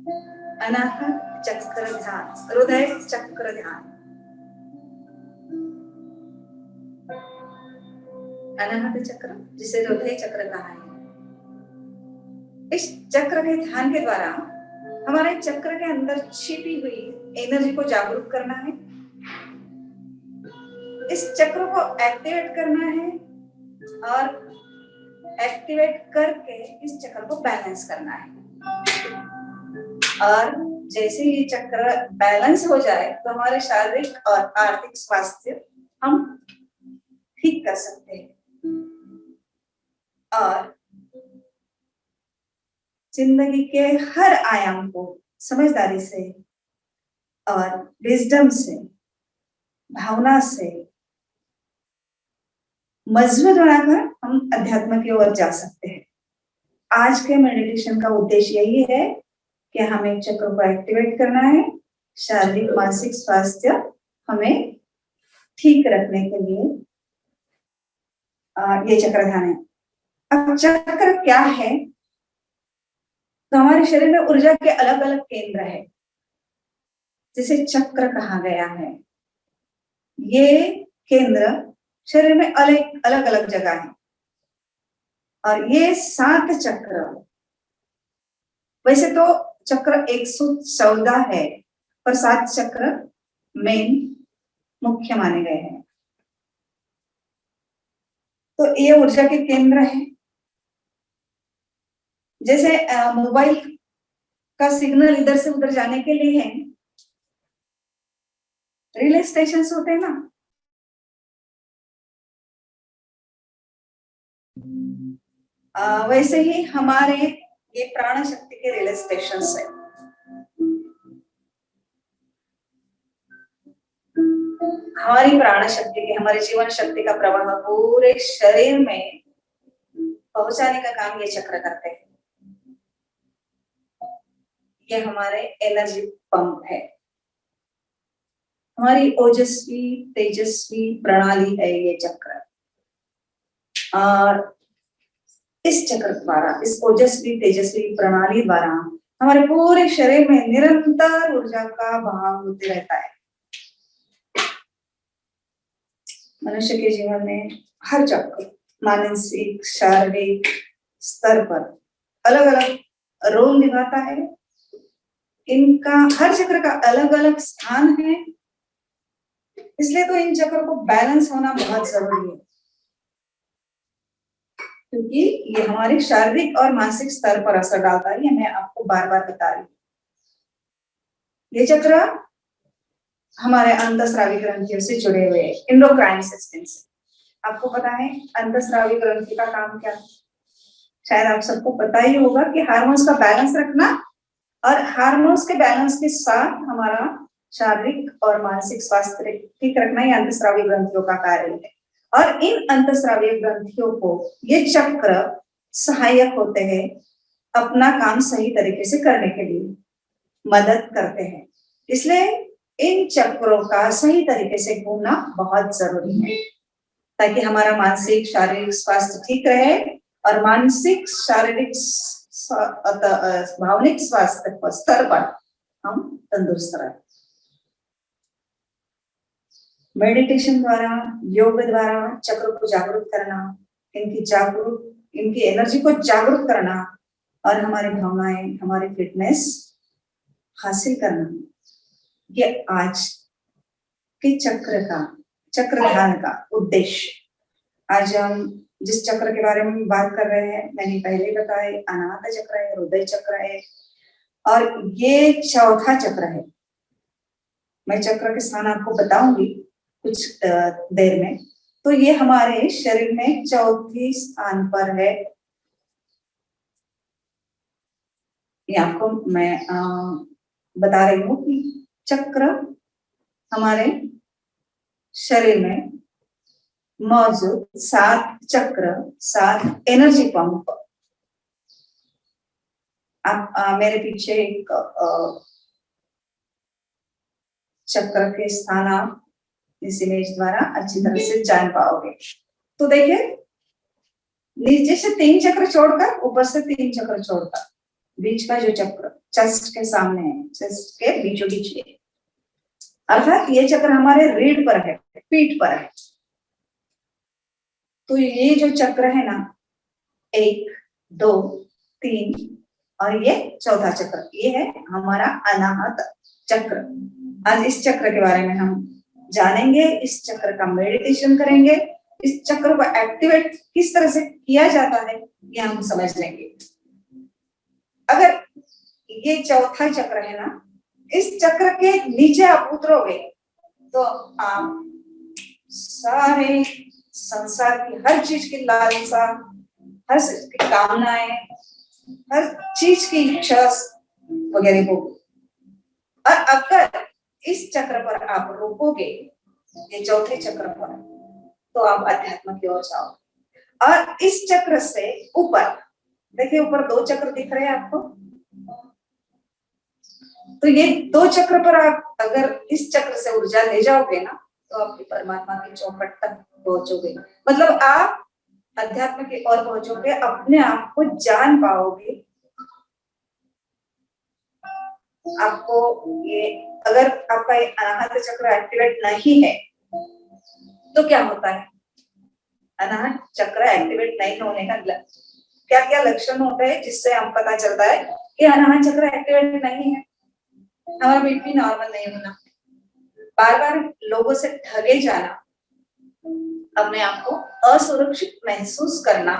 अनाहत चक्र ध्यान, हृदय चक्र ध्यान। अनाहत चक्र जिसे हृदय चक्र कहा है, इस चक्र के ध्यान के द्वारा हमारे चक्र के अंदर छिपी हुई एनर्जी को जागरूक करना है, इस चक्र को एक्टिवेट करना है और एक्टिवेट करके इस चक्र को बैलेंस करना है। और जैसे ये चक्र बैलेंस हो जाए तो हमारे शारीरिक और आर्थिक स्वास्थ्य हम ठीक कर सकते हैं और जिंदगी के हर आयाम को समझदारी से और विजडम से, भावना से मजबूत बनाकर हम अध्यात्म की ओर जा सकते हैं। आज के मेडिटेशन का उद्देश्य यही है कि हमें चक्र को एक्टिवेट करना है, शारीरिक मानसिक स्वास्थ्य हमें ठीक रखने के लिए ये चक्र ध्यान है। अब चक्र क्या है? तो हमारे शरीर में ऊर्जा के अलग अलग केंद्र है, जिसे चक्र कहा गया है। ये केंद्र शरीर में अलग अलग जगह है और ये 7 चक्र, वैसे तो चक्र 114 है पर 7 चक्र मेन मुख्य माने गए हैं। तो ये ऊर्जा के केंद्र है। जैसे मोबाइल का सिग्नल इधर से उधर जाने के लिए है, रिले स्टेशन होते हैं ना, वैसे ही हमारे ये प्राण शक्ति के रिले स्टेशन है। हमारी प्राण शक्ति के, हमारे जीवन शक्ति का प्रवाह पूरे शरीर में पहुंचाने का काम ये चक्र करते हैं। ये हमारे एनर्जी पंप है, हमारी ओजस्वी तेजस्वी प्रणाली है ये चक्र। और इस चक्र द्वारा, इस ओजस्वी तेजस्वी प्रणाली द्वारा हमारे पूरे शरीर में निरंतर ऊर्जा का बहाव होते रहता है। मनुष्य के जीवन में हर चक्र मानसिक शारीरिक स्तर पर अलग अलग रोल निभाता है। इनका हर चक्र का अलग अलग स्थान है, इसलिए तो इन चक्र को बैलेंस होना बहुत जरूरी है, क्योंकि ये हमारे शारीरिक और मानसिक स्तर पर असर डालता है। ये मैं आपको बार बार बता रही हूँ। ये चक्र हमारे अंतःस्रावी ग्रंथियों से जुड़े हुए एंडोक्राइन सिस्टम से। आपको पता है अंतःस्रावी ग्रंथि का काम क्या है? शायद आप सबको पता ही होगा कि हार्मोन्स का बैलेंस रखना, और हार्मोन्स के बैलेंस के साथ हमारा शारीरिक और मानसिक स्वास्थ्य ठीक रखना ही अंतःस्रावी ग्रंथियों का कार्य है। और इन अंतःस्रावी ग्रंथियों को ये चक्र सहायक होते हैं, अपना काम सही तरीके से करने के लिए मदद करते हैं। इसलिए इन चक्रों का सही तरीके से घूमना बहुत जरूरी है, ताकि हमारा मानसिक शारीरिक स्वास्थ्य ठीक रहे और मानसिक शारीरिक भावनिक स्वास्थ्य स्तर पर हम तंदुरुस्त रहे। मेडिटेशन द्वारा, योग द्वारा चक्र को जागरूक करना, इनकी एनर्जी को जागरूक करना और हमारी भावनाएं, हमारी फिटनेस हासिल करना, ये आज के चक्र ध्यान का उद्देश्य। आज हम जिस चक्र के बारे में बात कर रहे हैं, मैंने पहले बताया, अनाहत चक्र है, हृदय चक्र है और ये चौथा चक्र है। मैं चक्र के स्थान आपको बताऊंगी कुछ देर में। तो ये हमारे शरीर में चौथी स्थान पर है। ये आपको मैं बता रही हूँ कि चक्र हमारे शरीर में मौजूद 7 चक्र, 7 एनर्जी पंप। आप मेरे पीछे एक चक्र के स्थान आप इस इमेज द्वारा अच्छी तरह से जान पाओगे। तो देखिए, नीचे से 3 चक्र छोड़कर, ऊपर से 3 चक्र छोड़कर, बीच का जो चक्र चेस्ट के सामने है, चेस्ट के बीचों बीच है, अर्थात ये चक्र हमारे रीढ़ पर है, पीठ पर है। तो ये जो चक्र है ना, 1, 2, 3 और ये चौथा चक्र, ये है हमारा अनाहत चक्र। आज इस चक्र के बारे में हम जानेंगे, इस चक्र का मेडिटेशन करेंगे, इस चक्र को एक्टिवेट किस तरह से किया जाता है ये हम समझ लेंगे। अगर ये चौथा चक्र है ना, इस चक्र के नीचे आप उतरोगे तो आप सारे संसार की हर चीज की लालसा, हर चीज की कामनाएं, हर चीज की इच्छा वगैरह होगी। और अगर इस चक्र पर आप रुकोगे, ये चौथे चक्र पर, तो आप अध्यात्म की ओर जाओगे। और इस चक्र से ऊपर देखिए, ऊपर 2 चक्र दिख रहे हैं आपको, तो ये 2 चक्र पर आप अगर इस चक्र से ऊर्जा ले जाओगे ना, तो आपकी परमात्मा की चौखट तक पहुंचोगे। मतलब आप अध्यात्म की ओर पहुंचोगे, अपने आप को जान पाओगे। आपको ये, अगर आपका ये अनाहत चक्र एक्टिवेट नहीं है तो क्या होता है? अनाहत चक्र एक्टिवेट नहीं होने का क्या क्या लक्षण होते हैं जिससे हम पता चलता है कि अनाहत चक्र एक्टिवेट नहीं है? हमारा बीपी नॉर्मल नहीं होना, बार बार लोगों से ठगे जाना, अपने आप को असुरक्षित महसूस करना,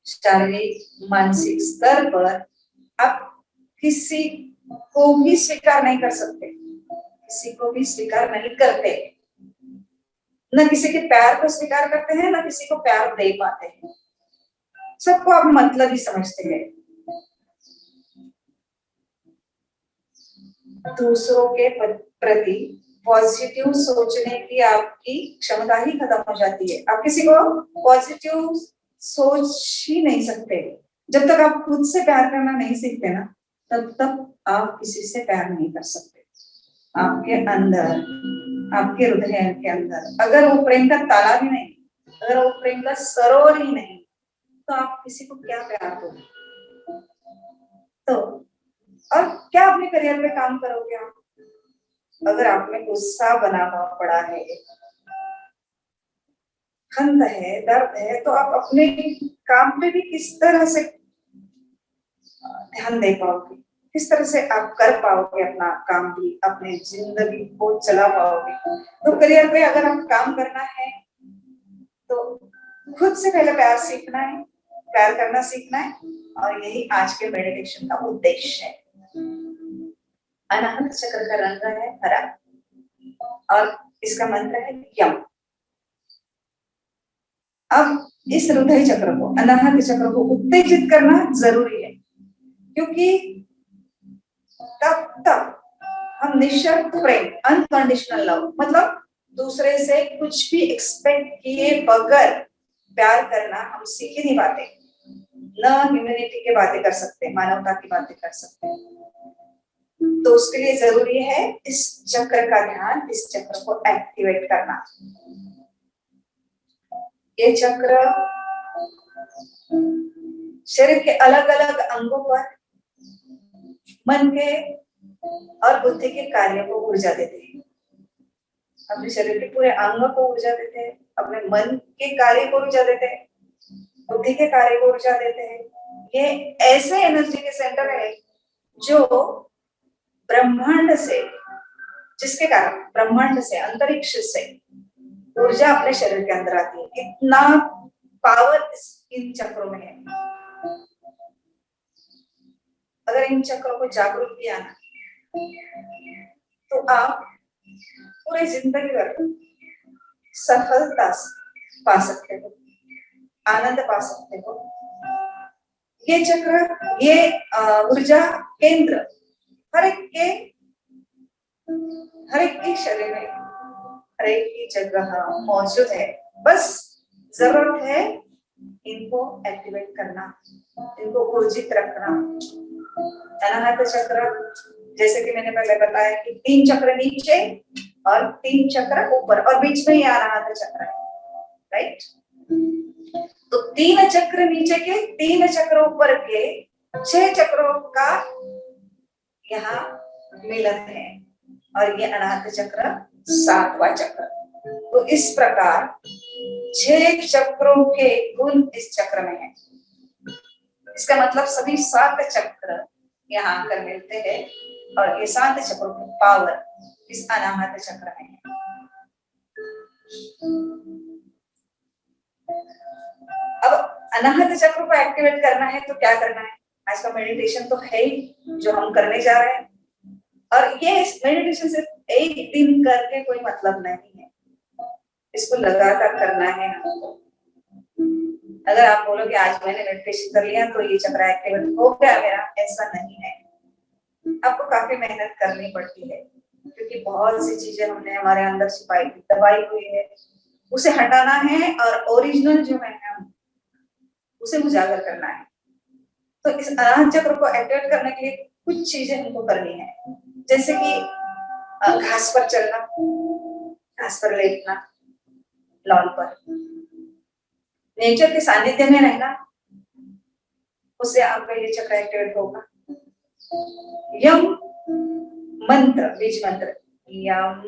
शारीरिक मानसिक स्तर पर आप किसी को भी स्वीकार नहीं कर सकते, किसी को भी स्वीकार नहीं करते, न किसी के प्यार को स्वीकार करते हैं, न किसी को प्यार दे पाते हैं, सबको आप मतलब ही समझते हैं। दूसरों के प्रति पॉजिटिव सोचने की आपकी क्षमता ही खत्म हो जाती है। आप किसी को पॉजिटिव सोच ही नहीं सकते जब तक आप खुद से प्यार करना नहीं सीखते ना, तब तक आप किसी से प्यार नहीं कर सकते। आपके अंदर, आपके हृदय के अंदर अगर वो प्रेम का ताला भी नहीं, अगर वो प्रेम का सरोवर ही नहीं, तो आप किसी को क्या प्यार दोगे? तो और क्या अपने करियर पे काम करोगे आप? अगर आप में गुस्सा बना हुआ पड़ा है, खंड है, दर्द है, तो आप अपने काम पे भी किस तरह से ध्यान दे पाओगे? किस तरह से आप कर पाओगे अपना काम भी, अपने जिंदगी को चला पाओगे? तो करियर पे अगर आप काम करना है तो खुद से पहले प्यार सीखना है, प्यार करना सीखना है, और यही आज के मेडिटेशन का उद्देश्य है। अनाहत चक्र का रंग है हरा और इसका मंत्र है यम। अब इस हृदय चक्र को, अनाहत चक्र को उत्तेजित करना जरूरी है, क्योंकि तब तक हम निःशर्त प्रेम, अनकंडीशनल लव, मतलब दूसरे से कुछ भी एक्सपेक्ट किए बगैर प्यार करना हम सीख ही नहीं पाते। न ह्यूमैनिटी की बातें कर सकते, मानवता की बातें कर सकते, तो उसके लिए जरूरी है इस चक्र का ध्यान, इस चक्र को एक्टिवेट करना। ये चक्र शरीर के अलग अलग अंगों पर मन के और बुद्धि के कार्य को ऊर्जा देते हैं। अपने शरीर के पूरे अंग को ऊर्जा देते हैं, अपने मन के कार्य को ऊर्जा देते हैं, बुद्धि के कार्य को ऊर्जा देते हैं। ये ऐसे एनर्जी के सेंटर है जो ब्रह्मांड से, जिसके कारण ब्रह्मांड से, अंतरिक्ष से ऊर्जा अपने शरीर के अंदर आती है। इतना पावर इन चक्रों में है। अगर इन चक्रों को जागरूक किया ना, तो आप पूरी जिंदगी भर सफलता पा सकते हो, आनंद पा सकते हो। ये चक्र, ये ऊर्जा केंद्र हर एक के शरीर में, हर एक की जगह मौजूद है। बस जरूरत है इनको एक्टिवेट करना, इनको ऊर्जित रखना। अनाहत चक्र, जैसे कि मैंने पहले बताया कि 3 चक्र नीचे और 3 चक्र ऊपर, और बीच में ये अनाहत चक्र है, राइट? तो 3 चक्र नीचे के, 3 चक्र ऊपर के, 6 चक्रों का यहाँ मिलन है और ये अनाहत चक्र 7वां चक्र। तो इस प्रकार 6 चक्रों के गुण इस चक्र में है। इसका मतलब सभी 7 चक्र यहाँ आकर मिलते हैं और ये 7 चक्रों की पावर इस अनाहत चक्र में है। अब अनाहत चक्र को एक्टिवेट करना है तो क्या करना है? आज का मेडिटेशन तो है ही जो हम करने जा रहे हैं, और ये मेडिटेशन सिर्फ एक दिन करके कोई मतलब नहीं है, इसको लगातार करना है हमको। अगर आप बोलो कि आज मैंने मेडिटेशन कर लिया तो ये चक्र एक्टिवेट हो गया मेरा, ऐसा नहीं है। आपको काफी मेहनत करनी पड़ती है क्योंकि बहुत सी चीजें हमने हमारे अंदर छिपाई दबाई हुई है, उसे हटाना है और ओरिजिनल जो है हम उसे उजागर करना है। तो इस अनाहत चक्र को एक्टिवेट करने के लिए कुछ चीजें हमको करनी है, जैसे कि घास पर चलना, घास पर लेटना, लॉन पर नेचर के सानिध्य में रहना, उससे आपका ये चक्र एक्टिवेट होगा। यम मंत्र, बीज मंत्र, यम,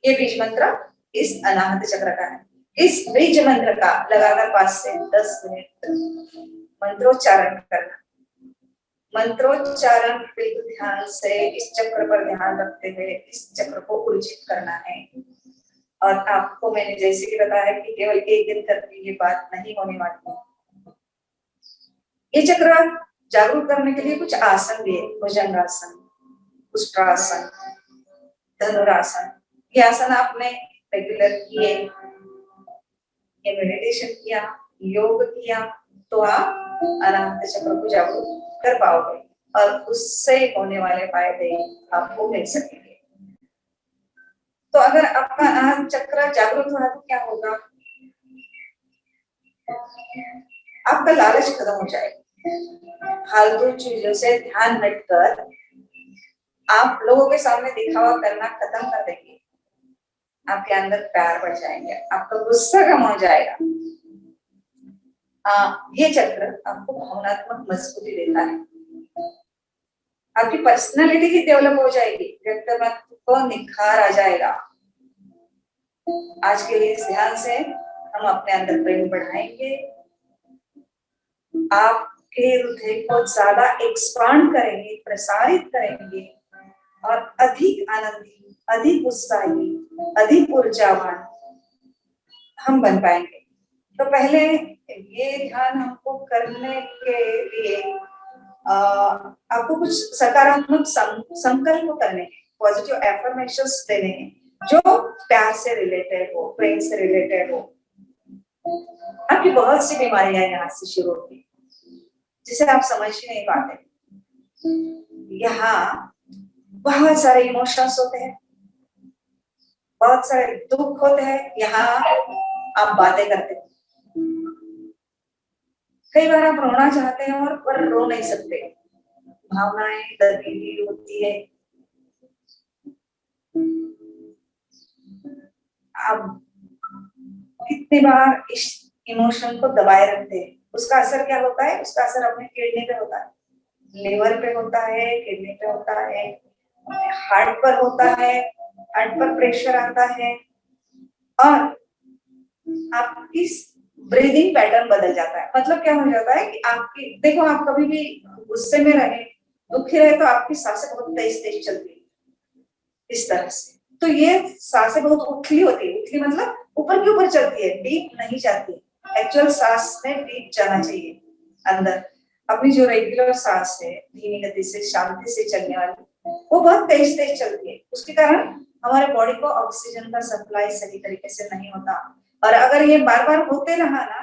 ये बीज मंत्र इस अनाहत चक्र का है। इस बीज मंत्र का लगातार 5 से 10 मिनट मंत्रोच्चारण करना। मंत्रोच्चारण बिल्कुल ध्यान से इस चक्र पर ध्यान रखते हुए इस चक्र को ऊर्जित करना है। और आपको मैंने जैसे कि बताया कि केवल एक दिन करके ये बात नहीं होने वाली है। ये चक्र जागरूक करने के लिए कुछ आसन भी है, भुजंगासन, उष्ट्रासन, धनुरासन। ये आसन आपने रेगुलर किए, ये मेडिटेशन किया, योग किया, तो आप अनाहत चक्र को जागरूक कर पाओगे और उससे होने वाले फायदे आपको मिल सकेंगे। तो अगर आपका अनाहत चक्र जागरूक हुआ तो क्या होगा? आपका लालच खत्म हो जाएगा। फालतू चीजों से ध्यान हटकर आप लोगों के सामने दिखावा करना खत्म कर देंगे। आपके अंदर प्यार बढ़ जाएंगे, आपका गुस्सा कम हो जाएगा। ये चक्र आपको भावनात्मक मजबूती देता है। आपकी पर्सनालिटी ही डेवलप हो जाएगी, व्यक्तित्व को निखार आ जाएगा। आज के इस ध्यान से हम अपने अंदर प्रेम बढ़ाएंगे, आपके हृदय को ज्यादा एक्सपांड करेंगे, प्रसारित करेंगे और अधिक आनंदी, अधिक उत्साही, अधिक ऊर्जावान हम बन पाएंगे। तो पहले ये ध्यान हमको करने के लिए आपको कुछ सकारात्मक संकल्प करने हैं, पॉजिटिव एफर्मेशंस देने हैं जो प्यार से रिलेटेड हो, प्रेम से रिलेटेड हो। आपकी बहुत सी बीमारियां यहाँ से शुरू होती जिसे आप समझ ही नहीं पाते। यहाँ बहुत सारे इमोशंस होते हैं, बहुत सारे दुख होते हैं, यहाँ आप बातें करते हैं। कई बार आप रोना चाहते हैं और पर रो नहीं सकते, भावनाएं दबी होती है। आप कितने बार इस इमोशन को दबाए रखते हैं, उसका असर क्या होता है? उसका असर अपने किडनी पे होता है, लिवर पे होता है, किडनी पे होता है, हार्ट पर होता है, हार्ट पर प्रेशर आता है और आपकी ब्रीदिंग पैटर्न बदल जाता है। मतलब क्या हो जाता है कि आपकी, देखो आप कभी भी गुस्से में रहे, दुखी रहे तो आपकी सांसें बहुत तेज तेज चलती है इस तरह से। तो ये सांसें बहुत उथली होती है, उथली मतलब ऊपर की ऊपर चलती है, डीप नहीं जाती। एक्चुअल सांस में डीप जाना चाहिए अंदर। अपनी जो रेगुलर सांस है, धीमी गति से शांति से चलने वाली, वो बहुत तेज तेज चलती है। उसके कारण हमारे बॉडी को ऑक्सीजन का सप्लाई सही तरीके से नहीं होता, और अगर ये बार बार होते रहा ना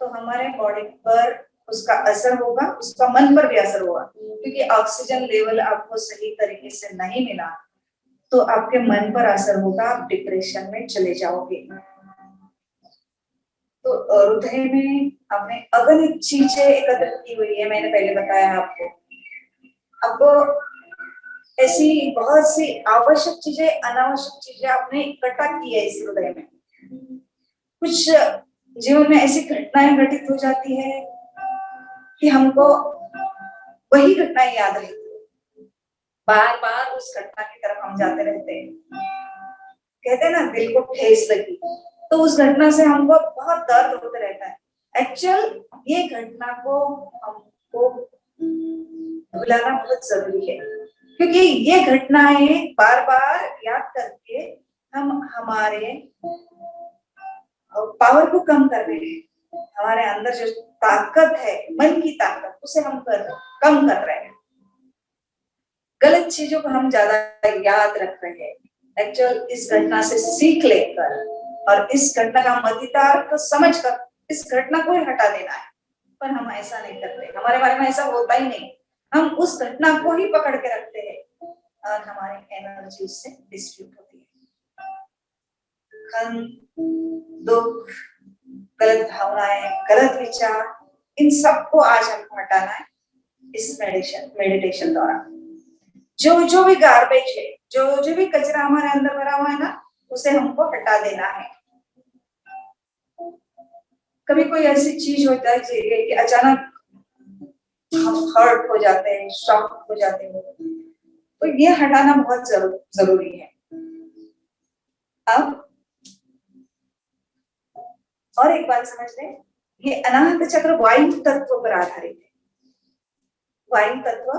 तो हमारे बॉडी पर उसका असर होगा, उसका मन पर भी असर होगा, क्योंकि ऑक्सीजन लेवल आपको सही तरीके से नहीं मिला तो आपके मन पर असर होगा, आप डिप्रेशन में चले जाओगे। तो हृदय में आपने अगणित चीजें एकत्रित की हुई है, मैंने पहले बताया आपको ऐसी बहुत सी आवश्यक चीजें, अनावश्यक चीजें आपने इकट्ठा की है इस हृदय में। कुछ जीवन में ऐसी घटनाएं घटित हो जाती है कि हमको वही घटनाएं याद रहती है, बार बार उस घटना की तरफ हम जाते रहते हैं। कहते हैं ना, दिल को ठेस लगी, तो उस घटना से हमको बहुत दर्द होता रहता है। एक्चुअल ये घटना को हमको भुलाना बहुत जरूरी है, क्योंकि ये घटनाएं बार बार याद करके हम हमारे पावर को कम कर रहे हैं। हमारे अंदर जो ताकत है, मन की ताकत, उसे हम कम कर रहे हैं। गलत चीजों को हम ज्यादा याद रख रहे हैं। एक्चुअल इस घटना से सीख लेकर और इस घटना का मतितार्थ समझकर इस घटना को ही हटा देना है, पर हम ऐसा नहीं करते। हमारे बारे में ऐसा होता ही नहीं। हम उस घटना को ही पकड़ के रखते हैं और हमारी एनर्जी उससे डिस्ट्रीब्यूट होती है। दुख, गलत भावनाएं, गलत विचार, इन सबको आज हमको हटाना है इस मेडिटेशन द्वारा। जो भी गार्बेज है, जो भी कचरा हमारे अंदर भरा हुआ है ना, उसे हमको हटा देना है। कभी कोई ऐसी चीज होता है कि अचानक हम हर्ट हो जाते हैं, शॉक हो जाते हैं, तो ये हटाना बहुत जरूरी है। अब और एक बात समझ लें, ये अनाहत चक्र वायु तत्व पर आधारित है। वायु तत्व,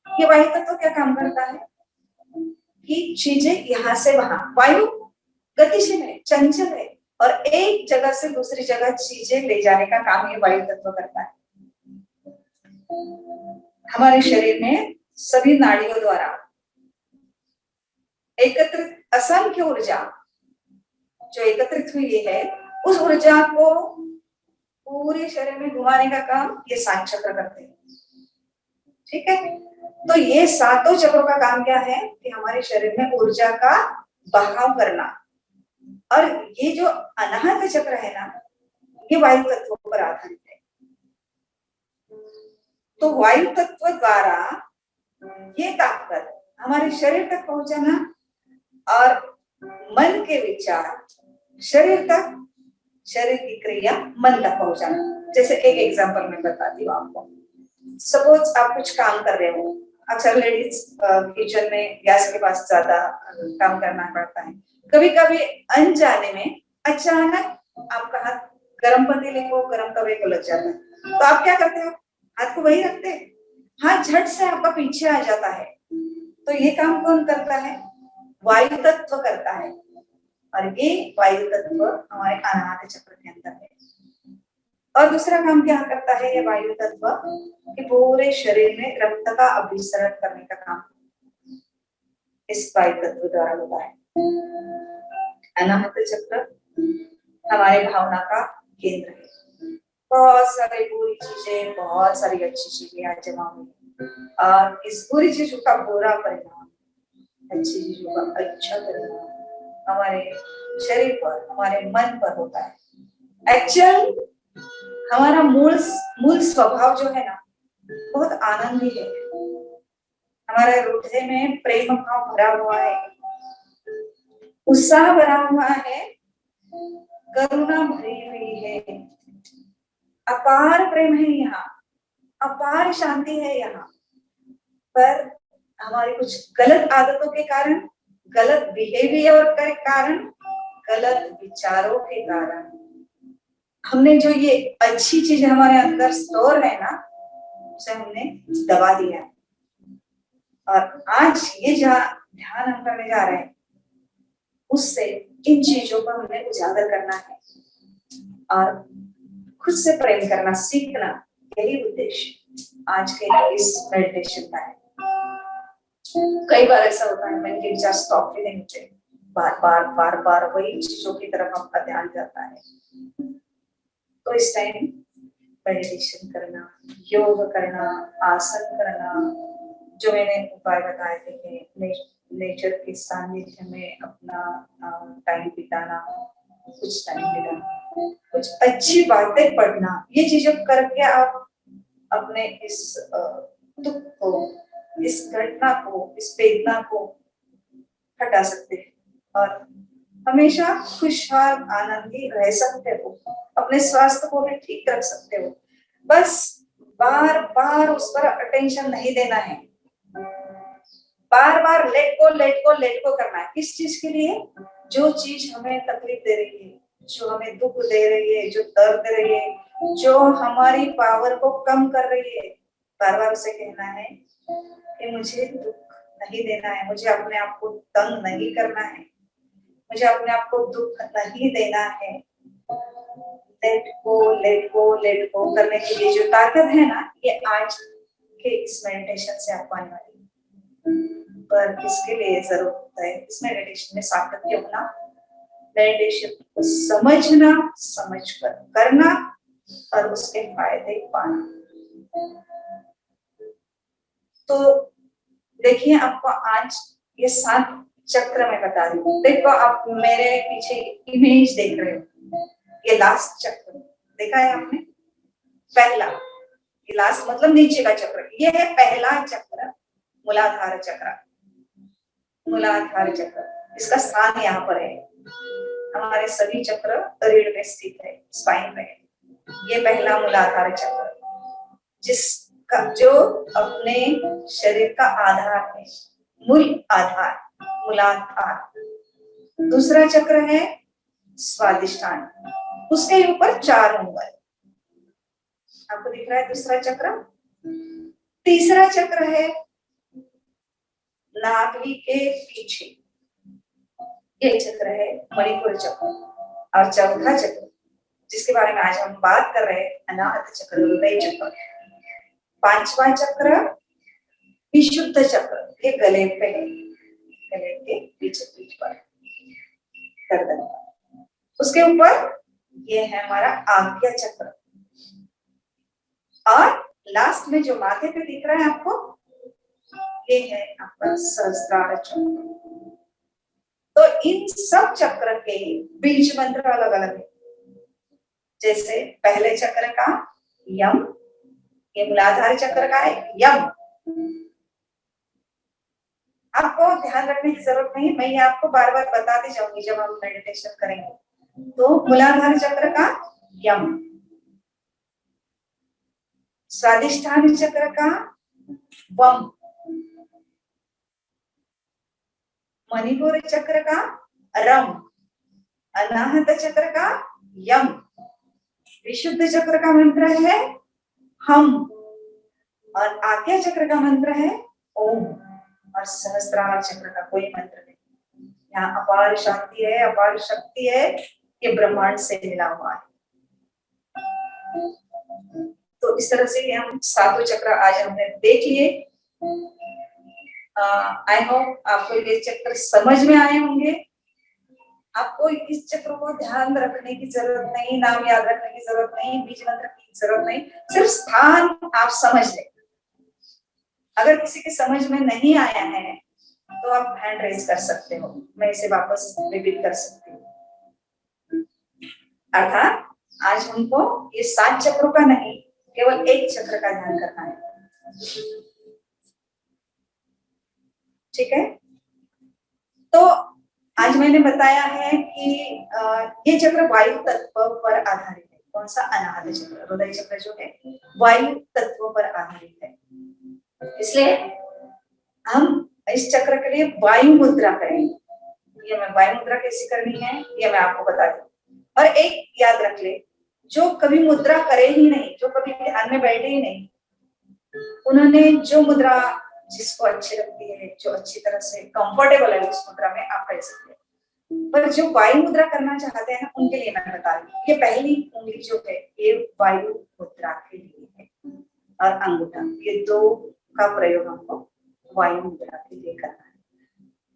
ये वायु तत्व क्या काम करता है कि चीजें यहाँ से वहां, वायु गतिशील है, चंचल है, और एक जगह से दूसरी जगह चीजें ले जाने का काम ये वायु तत्व करता है। हमारे शरीर में सभी नाड़ियों द्वारा एकत्रित असंख्य ऊर्जा जो एकत्रित हुई है, उस ऊर्जा को पूरे शरीर में घुमाने का काम ये 7 चक्र करते हैं। ठीक है, तो ये 7 चक्रों का काम क्या है कि हमारे शरीर में ऊर्जा का बहाव करना। और ये जो अनाहत चक्र है ना, ये वायु तत्व पर आधारित है। तो वायु तत्व द्वारा ये ताकत हमारे शरीर तक पहुंचाना और मन के विचार शरीर तक, शरीर की क्रिया मन तक पहुंचाना। जैसे एक एग्जांपल मैं बताती हूँ आपको। सपोज आप कुछ काम कर रहे हो, अक्सर लेडीज किचन में गैस के पास ज्यादा काम करना पड़ता है। कभी कभी अनजाने में अचानक आपका हाथ गर्म पतीले को, गर्म तवे को लग जाता है, तो आप क्या करते हो? हाथ को वही रखते हैं, हाथ झट से आपका पीछे आ जाता है। तो ये काम कौन करता है? वायु तत्व करता है। और ये वायु तत्व हमारे अनाहत चक्र के अंदर है। और दूसरा काम क्या करता है ये वायु तत्व कि पूरे शरीर में रक्त का अभिसरण करने का काम इस वायु तत्व द्वारा होता है। अनाहत चक्र हमारे भावना का केंद्र है। बहुत सारी बुरी चीजें, बहुत सारी अच्छी चीजें यहाँ जमा हुई, और इस बुरी चीजों का बुरा परिणाम, अच्छी चीजों का अच्छा परिणाम हमारे शरीर पर, हमारे मन पर होता है। एक्चुअल हमारा मूल स्वभाव जो है ना, बहुत आनंदी है। हमारे हृदय में प्रेम भाव भरा हुआ है, उत्साह भरा हुआ है, करुणा भरी हुई है, अपार प्रेम है यहाँ, अपार शांति है यहाँ। पर हमारी कुछ गलत आदतों के कारण, गलत बिहेवियर के कारण, गलत विचारों के कारण हमने जो ये अच्छी चीज हमारे अंदर स्टोर है ना, उसे हमने दबा दिया। और आज ये जहाँ ध्यान हम करने जा रहे हैं, उससे इन चीजों को हमने उजागर करना है और खुद से प्रेम करना सीखना। यही उद्देश्य आज के इस मेडिटेशन का है। कई बार ऐसा होता है मन के विचार स्टॉप भी नहीं होते, बार बार वही चीजों की तरफ आपका ध्यान जाता है। तो इस टाइम मेडिटेशन करना, योग करना, आसन करना, जो मैंने उपाय बताए थे कि नेचर के सानिध्य में अपना टाइम बिताना, कुछ टाइम बिताना, कुछ अच्छी बातें पढ़ना, ये चीजें करके आप अपने इस दुख को, इस घटना को, इस वेदना को हटा सकते हैं और हमेशा खुशहाल आनंदी रह सकते हो, अपने स्वास्थ्य को भी ठीक रख सकते हो। बस बार बार उस पर अटेंशन नहीं देना है, बार बार लेट को करना है। किस चीज के लिए? जो चीज हमें तकलीफ दे रही है, जो हमें दुख दे रही है, जो दर्द दे रही है, जो हमारी पावर को कम कर रही है, बार बार उसे कहना है कि मुझे दुख नहीं देना है, मुझे अपने आप को तंग नहीं करना है, मुझे अपने आप को दुख नहीं देना है। लेट गो करने के लिए जो ताकत है ना, ये आज के इस मेडिटेशन से आपको आने वाली है। पर इसके लिए जरूरत है इस मेडिटेशन में सातत्य होना, मेडिटेशन को समझना, समझ कर करना और उसके फायदे पाना। तो देखिए, आपको आज ये 7 चक्र मैं बता रही हूँ। देखो, आप मेरे पीछे इमेज देख रहे हो, ये लास्ट चक्र देखा है आपने, पहला, ये लास्ट मतलब नीचे का चक्र, ये है पहला चक्र, मूलाधार चक्र। मूलाधार चक्र, इसका स्थान यहाँ पर है। हमारे सभी चक्र रीढ़ में स्थित है, स्पाइन में है। ये पहला मूलाधार चक्र, जिसका जो अपने शरीर का आधार है, मूल आधार, मूलाधार। दूसरा चक्र है स्वादिष्ठान, उसके ऊपर 4 उंगल आपको दिख रहा है, दूसरा चक्र। तीसरा चक्र है नाभि के पीछे, ये चक्र है मणिपुर चक्र। और चौथा चक्र, जिसके बारे में आज हम बात कर रहे हैं, अनाहत चक्र, हृदय चक्र। 5वां चक्र विशुद्ध चक्र, ये गले पे है, गले के पीछे पीठ पर, गर्दन। उसके ऊपर ये है हमारा आज्ञा चक्र। और लास्ट में जो माथे पे दिख रहा है आपको, ये है आपका सहस्त्रार चक्र। तो इन सब चक्र के बीज मंत्र अलग अलग है। जैसे पहले चक्र का यम, ये मूलाधार चक्र का है यम। आपको ध्यान रखने की जरूरत नहीं, मैं ये आपको बार बार बताती जाऊंगी जब हम मेडिटेशन करेंगे। तो मूलाधार चक्र का यम, स्वादिष्ठान चक्र का वम, मणिपुर चक्र का रम, अनाहत चक्र का यम, विशुद्ध चक्र का मंत्र है हम, और आज्ञा चक्र का मंत्र है ओम, और सहस्त्रार चक्र का कोई मंत्र नहीं। यहाँ अपार शांति है, अपार शक्ति है, ये ब्रह्मांड से मिला हुआ है। तो इस तरह से हम 7 चक्र आज हमने देख लिए। आई होप आपको ये चक्र समझ में आए होंगे। आपको इस चक्र को ध्यान रखने की जरूरत नहीं, नाम याद रखने की जरूरत नहीं, बीज मंत्र की जरूरत नहीं, सिर्फ स्थान आप समझ लें। अगर किसी के समझ में नहीं आया है तो आप हैंड रेज कर सकते हो, मैं इसे वापस रिपीट कर सकती हूँ। अर्थात आज हमको ये 7 चक्रों का नहीं, केवल एक चक्र का ध्यान करना है। ठीक है, तो आज मैंने बताया है कि ये चक्र वायु तत्व पर आधारित है। कौन सा? अनाहत चक्र, हृदय चक्र जो है वायु तत्व पर आधारित है। इसलिए हम इस चक्र के लिए वायु मुद्रा करेंगे। ये मैं वायु मुद्रा कैसे करनी है ये मैं आपको बता दूं। और एक याद रख ले, जो कभी मुद्रा करे ही नहीं, जो कभी ध्यान में बैठे ही नहीं, उन्होंने जो मुद्रा जिसको अच्छी लगती है, जो अच्छी तरह से कंफर्टेबल है उस मुद्रा में आप कर सकते हैं। पर जो वायु मुद्रा करना चाहते हैं ना, उनके लिए मैं बता रही हूँ। ये पहली उंगली जो है ये वायु मुद्रा के लिए है, और अंगूठा, ये 2 का प्रयोग हमको वायु मुद्रा के लिए करना है।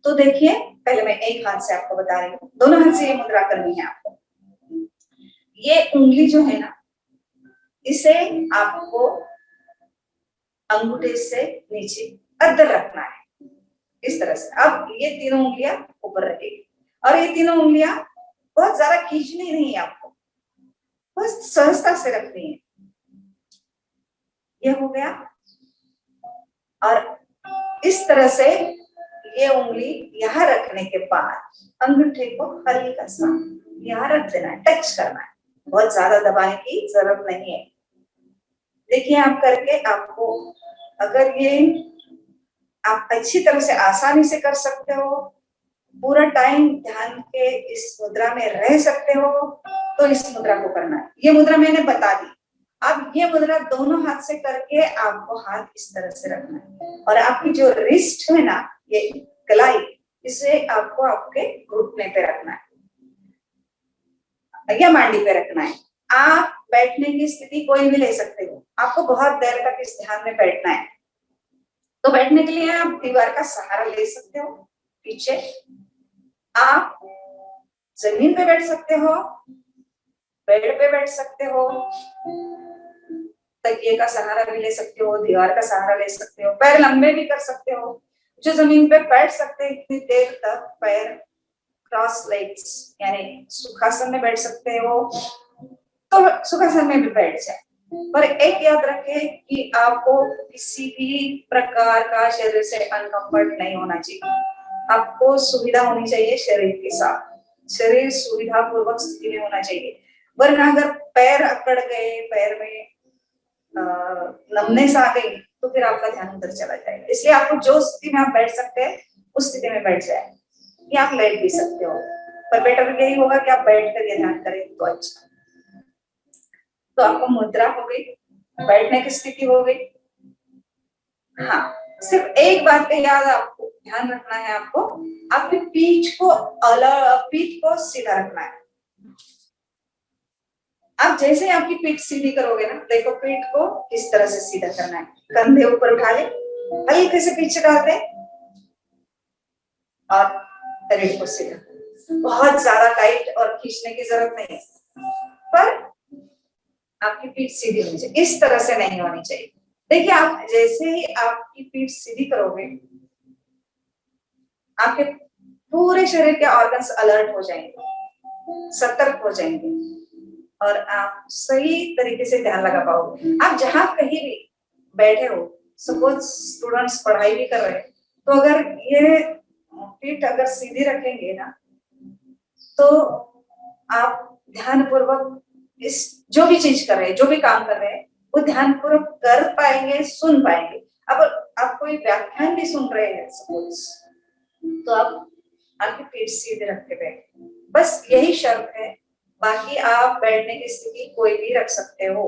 तो देखिए, पहले मैं एक हाथ से आपको बता रही हूँ, दोनों हाथ से ये मुद्रा करनी है आपको। ये उंगली जो है ना, इसे आपको अंगूठे से नीचे अद्दर रखना है, इस तरह से। अब ये तीनों उंगलियां ऊपर रखेगी, और ये तीनों उंगलियां बहुत ज्यादा खींचनी नहीं है आपको, बस सहजता से रखनी है। ये हो गया। और इस तरह से ये उंगली यहाँ रखने के बाद अंगूठे को हल्का सा यहाँ रख देना है, टच करना है, बहुत ज्यादा दबाने की जरूरत नहीं है। देखिए आप करके, आपको अगर ये आप अच्छी तरह से आसानी से कर सकते हो, पूरा टाइम ध्यान के इस मुद्रा में रह सकते हो, तो इस मुद्रा को करना है। ये मुद्रा मैंने बता दी। अब ये मुद्रा दोनों हाथ से करके आपको हाथ इस तरह से रखना है, और आपकी जो रिस्ट है ना, ये कलाई, इसे आपको आपके घुटने पे रखना है या मांडी पे रखना है। आप बैठने की स्थिति कोई भी ले सकते हो, आपको बहुत देर तक इस ध्यान में बैठना है। तो बैठने के लिए आप दीवार का सहारा ले सकते हो पीछे, आप जमीन पे बैठ सकते हो, बेड पे बैठ सकते हो, तकिए का सहारा भी ले सकते हो, दीवार का सहारा ले सकते हो, पैर लंबे भी कर सकते हो। जो जमीन पे बैठ सकते हैं इतनी देर तक पैर क्रॉस लेग्स यानी सुखासन में बैठ सकते हो, तो सुखासन में भी बैठ जाए। पर एक याद रखें कि आपको किसी भी प्रकार का शरीर से अनकंफर्ट नहीं होना चाहिए। आपको सुविधा होनी चाहिए शरीर के साथ, शरीर सुविधा पूर्वक स्थिति में होना चाहिए। वरना अगर पैर अकड़ गए, पैर में नमनेस आ गई, तो फिर आपका ध्यान उधर चला जाएगा। इसलिए आपको जो स्थिति में आप बैठ सकते हैं उस स्थिति में बैठ जाए, या आप लेट भी सकते हो, पर बेटर यही होगा कि आप बैठ कर ये ध्यान करें तो अच्छा। तो आपको मुद्रा हो गई, बैठने की स्थिति हो गई। हाँ, सिर्फ एक बात का याद आपको ध्यान रखना है, आपको आपकी पीठ को सीधा रखना है। आप जैसे आपकी पीठ सीधी करोगे ना, देखो पीठ को किस तरह से सीधा करना है। कंधे ऊपर उठा ले, हल्के से पीछे डाल दे और रीढ़ को सीधा। बहुत ज्यादा टाइट और खींचने की जरूरत नहीं है, पर आपकी पीठ सीधी होनी चाहिए, इस तरह से नहीं होनी चाहिए। देखिए आप जैसे ही आपकी पीठ सीधी करोगे, आपके पूरे शरीर के ऑर्गन्स अलर्ट हो जाएंगे, सतर्क हो जाएंगे, और आप सही तरीके से ध्यान लगा पाओगे। आप जहां कहीं भी बैठे हो, सपोज स्टूडेंट्स पढ़ाई भी कर रहे हैं, तो अगर ये पीठ अगर सीधी रखेंगे ना, तो आप ध्यान पूर्वक इस जो भी चीज कर रहे हैं, जो भी काम कर रहे हैं, वो ध्यान पूर्वक कर पाएंगे, सुन पाएंगे। अब आप कोई व्याख्यान भी सुन रहे हैं सपोज, तो आप आपकी पीठ सीधे रख के बैठे, बस यही शर्त है। बाकी आप बैठने की स्थिति कोई भी रख सकते हो,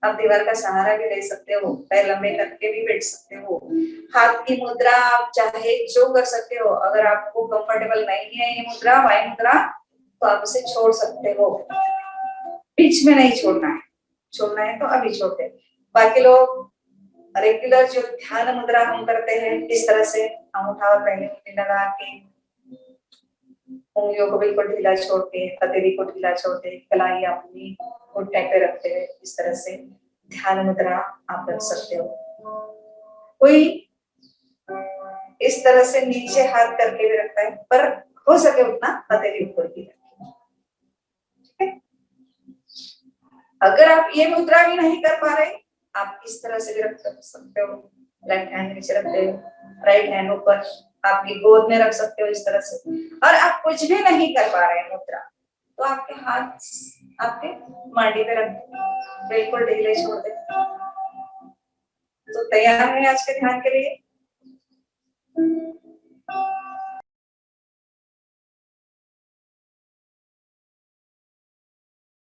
आप दीवार का सहारा भी ले सकते हो, पैर लंबे करके भी बैठ सकते हो, हाथ की मुद्रा आप चाहे जो कर सकते हो। अगर आपको कंफर्टेबल नहीं है ये मुद्रा, वायु मुद्रा, तो आप उसे छोड़ सकते हो, बीच में नहीं छोड़ना है। छोड़ना है तो अभी छोड़ दे। बाकी लोग रेगुलर जो ध्यान मुद्रा हम करते हैं, इस तरह से अंगूठा और पहले उंगली लगा के, उंगलियों को बिल्कुल ढीला छोड़ के, हथेली को ढीला छोड़ के, कलाई अपनी घुटने पे रखते हुए इस तरह से ध्यान मुद्रा आप रख सकते हो। कोई इस तरह से नीचे हाथ करके भी रखता है, पर हो सके उतना हथेली ऊपर की रखें, ठीक है। अगर आप ये मुद्रा भी नहीं कर पा रहे, आप इस तरह से भी रख सकते हो, लेफ्ट हैंड नीचे रखते हो, राइट हैंड ऊपर आपकी गोद में रख सकते हो इस तरह से। और आप कुछ भी नहीं कर पा रहे मुद्रा, तो आपके हाथ आपके मांडी पे रख दे, बिल्कुल ढीले छोड़ दे। तो तैयार है आज के ध्यान के लिए?